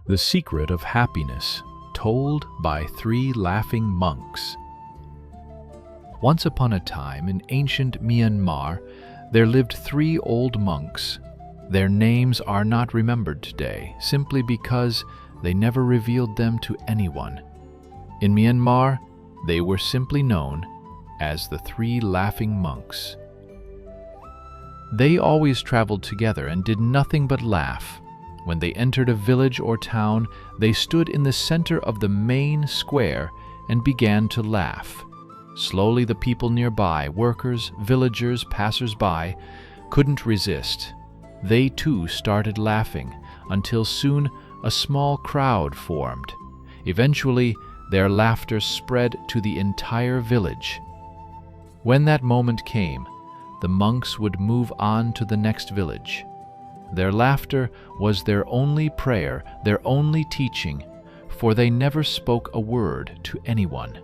The Secret of Happiness, told by 3 laughing monks. Once upon a time in ancient Myanmar, there lived 3 old monks. Their names are not remembered today, simply because they never revealed them to anyone. In Myanmar, they were simply known as the 3 laughing monks. They always traveled together and did nothing but laugh. When they entered a village or town, they stood in the center of the main square and began to laugh. Slowly the people nearby, workers, villagers, passers-by, couldn't resist. They too started laughing, until soon a small crowd formed. Eventually, their laughter spread to the entire village. When that moment came, the monks would move on to the next village. Their laughter was their only prayer, their only teaching, for they never spoke a word to anyone.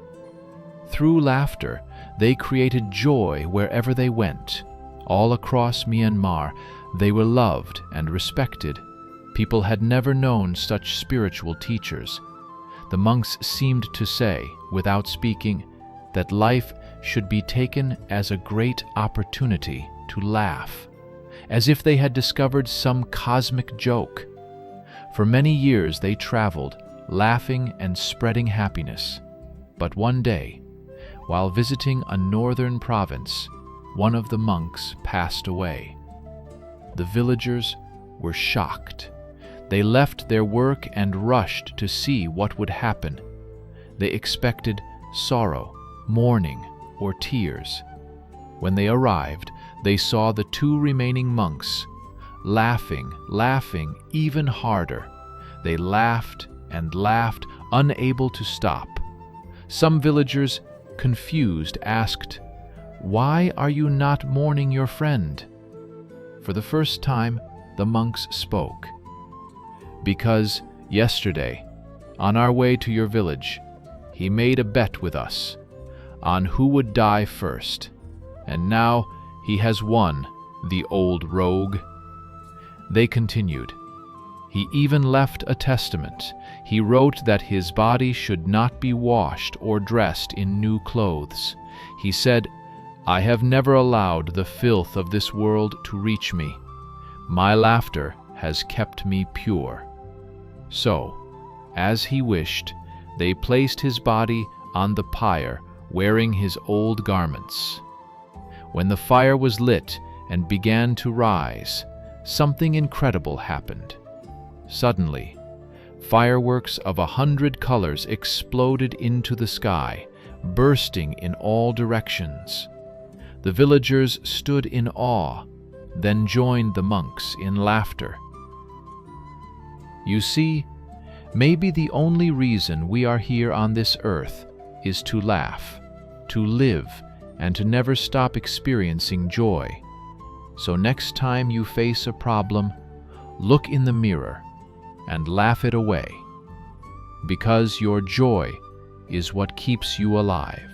Through laughter, they created joy wherever they went. All across Myanmar, they were loved and respected. People had never known such spiritual teachers. The monks seemed to say, without speaking, that life should be taken as a great opportunity to laugh, as if they had discovered some cosmic joke. For many years they traveled, laughing and spreading happiness. But one day, while visiting a northern province, one of the monks passed away. The villagers were shocked. They left their work and rushed to see what would happen. They expected sorrow, mourning, or tears. When they arrived, they saw the 2 remaining monks, laughing even harder. They laughed and laughed, unable to stop. Some villagers, confused, asked, "Why are you not mourning your friend?" For the first time, the monks spoke. "Because yesterday, on our way to your village, he made a bet with us on who would die first, and now he has won, the old rogue." They continued. "He even left a testament. He wrote that his body should not be washed or dressed in new clothes. He said, 'I have never allowed the filth of this world to reach me. My laughter has kept me pure.' So, as he wished, they placed his body on the pyre, wearing his old garments. When the fire was lit and began to rise, something incredible happened. Suddenly, fireworks of 100 colors exploded into the sky, bursting in all directions. The villagers stood in awe, then joined the monks in laughter. You see, maybe the only reason we are here on this earth is to laugh, to live, and to never stop experiencing joy. So next time you face a problem, look in the mirror and laugh it away, because your joy is what keeps you alive.